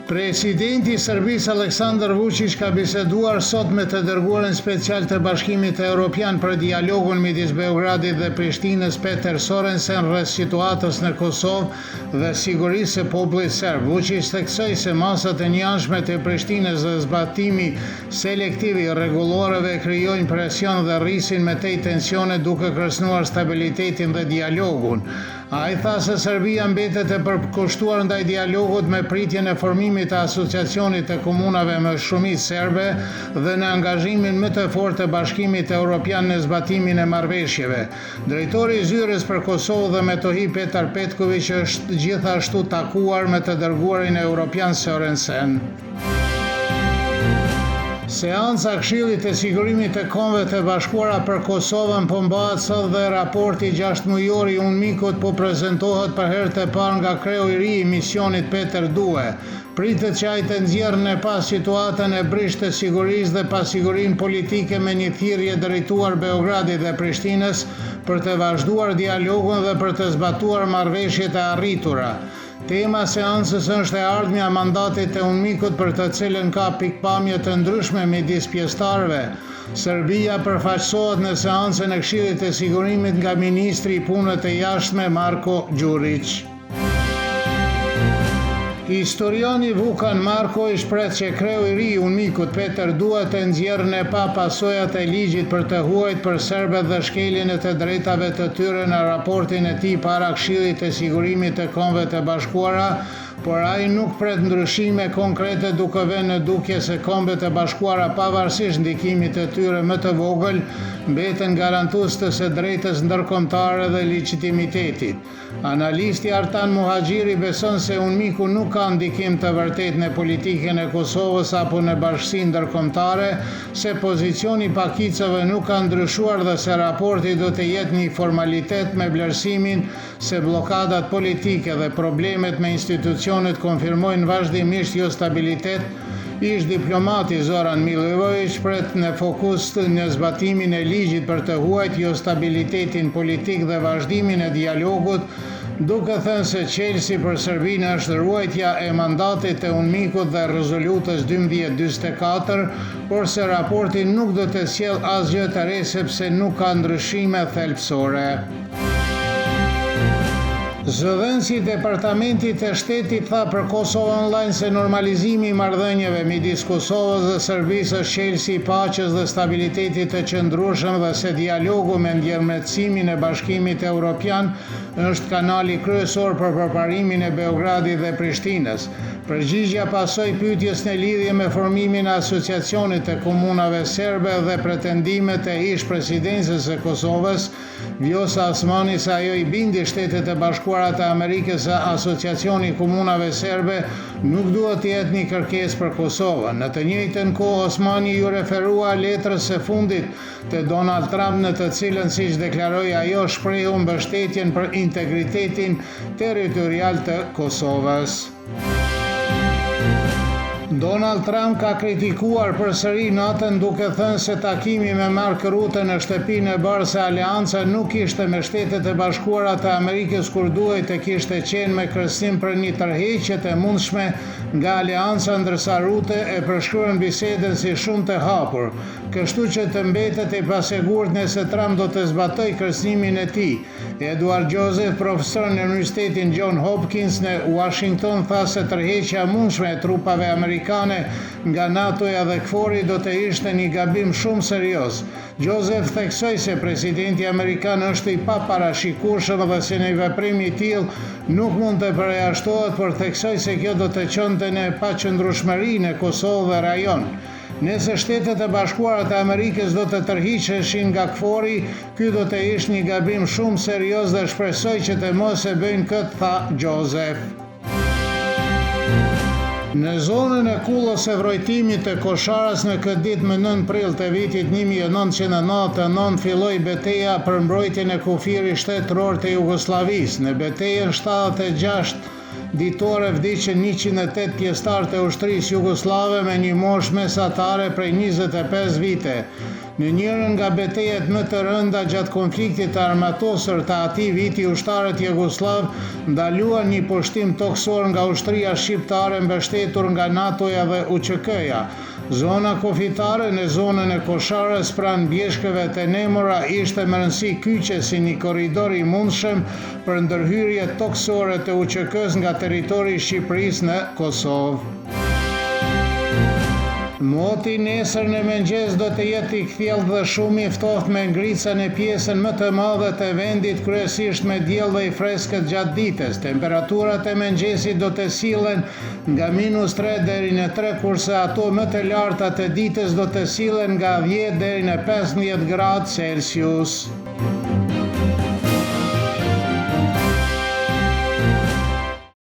Presidenti i Serbisë Aleksandar Vučić ka biseduar sot me të dërguarin special të Bashkimit Evropian për dialogun midis Beogradit dhe Prishtinës Peter Sorensen rreth situatës në Kosovë dhe sigurisë së popullit serb. Vučić theksoi se masat e njëanshme të Prishtinës dhe zbatimi selektiv i rregulloreve krijojnë presion dhe rrisin me tej tensione duke kërcënuar stabilitetin dhe dialogun. Ai tha se Serbia mbetet e përkushtuar ndaj dialogut me pritjen e formimit të asociacionit të komunave me shumicë serbe dhe në angazhimin më të fortë të Bashkimit Evropian në zbatimin e marrëveshjeve. Drejtori i Zyrës për Kosovë dhe Metohi Petar Petković është gjithashtu takuar me të dërguarin evropian Sorensen. Seanca e Këshillit të Sigurimit të Kombeve të Bashkuara për Kosovën po mbahet sot dhe raporti 6 mujor i UNMIK-ut po prezantohet për herë të parë nga kreu i ri i misionit Peter Due. Pritet që ai të nxjerrë në pas situatën e brisht të sigurisë dhe pasigurinë politike me një thirrje drejtuar Beogradit dhe Prishtinës për të vazhduar dialogun dhe për të zbatuar marrëveshjet e arritura. Tema e seancës është e ardhmja e mandatit të UNMIK-ut për të cilën ka pikpamje të ndryshme midis pjesëtarëve. Serbia përfaqësohet në seancën e Këshillit të Sigurimit nga ministri i punëve të jashtme Marko Đurić. Historiani Vukan Marko i shpreh që kreu i ri i UNMIK-ut Peter Due të nxjerrë në pa pasojat e ligjit për të huajtur për serbët dhe shkeljen e të drejtave të tyre në raportin e tij para Këshillit të Sigurimit të Kombeve të Bashkuara, por ai nuk pret ndryshime konkrete duke vënë në dukje se Kombet e Bashkuara pavarësisht ndikimit të tyre më të vogël mbeten garantues të së drejtës ndërkombëtare dhe legitimitetit. Analisti Artan Muhaxhiri beson se UNMIK-u nuk ka ndikim të vërtetë në politikën e Kosovës apo në bashkësinë ndërkombëtare, se pozicioni i pakicave nuk ka ndryshuar dhe se raporti do të jetë një formalitet me vlerësimin se bllokadat politike dhe problemet me institucionet konfirmojnë vazhdimisht jo stabilitet. Ish diplomati Zoran Milivojević pret në fokus në zbatimin e ligjit për të huajtur jo stabilitetin politik dhe vazhdimin e dialogut, duke thënë se çelësi për Serbinë është ruajtja e mandatit të UNMIK-ut dhe rezolutës 1244, por se raporti nuk do të sjellë asgjë të re sepse nuk ka ndryshime thelbësore. Zëdhënësi i Departamentit të Shtetit tha për Kosovë Online se normalizimi i marrëdhënieve midis Kosovës dhe Serbisë është çelësi i paqes dhe stabilitetit të qëndrueshëm dhe se dialogu me ndërmjetësimin e Bashkimit Evropian është kanali kryesor për përparimin e Beogradit dhe Prishtinës. Përgjigjja pasoi pyetjes në lidhje me formimin e asociacionit të komunave serbe dhe pretendimet e ish presidencës së Kosovës, Vjosa Osmani, se ajo i bindi Shtetet e Bashkuara të Amerikës se asociacioni i komunave serbe nuk duhet të jetë një kërkesë për Kosovën. Në të njëjtën kohë Osmani ju referua letrës së fundit të Donald Trump në të cilën, siç deklaroi ajo, shprehu mbështetjen për integritetin territorial të Kosovës. Donald Trump ka kritikuar përsëri NATO duke thënë se takimi me Mark Rutte në shtëpinë e bardhë se Aleanca nuk ishte me Shtetet e Bashkuara të Amerikës kur duhej të kishte qenë me kërcënim për një tërheqje të mundshme nga Aleanca, ndërsa Rutte e përshkruan bisedën si shumë të hapur, kështu që të mbetet i pasigurt nëse Trump do të zbatojë kërcënimin e tij. Edward Joseph, profesor në Universitetin John Hopkins në Washington, tha se tërheqja e mundshme e trupave amerikane nga NATO-ja dhe KFOR-i do të ishte një gabim shumë serioz. Joseph theksoi se presidenti amerikan është i paparashikueshëm dhe se një veprim i tillë nuk mund të përjashtohet, por theksoi se kjo do të çonte në paqëndrueshmëri në Kosovë dhe rajon. Nëse Shtetet e Bashkuara të Amerikës do të tërhiqeshin nga KFOR-i, ky do të ishte një gabim shumë serioz dhe shpresoj që të mos e bëjnë këtë, tha Joseph. Në zonën e kullës së vrojtimit të Kosharës në këtë ditë më 9 prill të vitit 1999 filloi betejë për mbrojtjen e kufirit shtetëror të Jugosllavisë. Në betejën 76 ditore vdiqën 108 pjesëtar të ushtrisë jugoslave me një moshë mesatare prej 25 vite. Në njërën nga betejat më të rënda gjatë konfliktit armatosur të atij viti, ushtarët jugosllav ndaluan një pushtim toksor nga ushtria shqiptare mbështetur nga NATO-ja dhe UÇK-ja. Zona kufitare në zonën e Kosharës pranë bjeshkëve të nemura ishte me rëndësi kyçe si një korridor i mundshëm për ndërhyrje toksore të UÇK-s nga territori i Shqipërisë në Kosovë. Moti nesër në mëngjes do të jetë i kthjellë dhe shumë i ftohtë me ngrica në pjesën më të madhe të vendit, kryesisht me diell dhe i freskët gjatë ditës. Temperaturat e mëngjesit do të sillen nga -3 deri në 3, kurse ato më të larta të ditës do të sillen nga 10 deri në 15 gradë Celsius.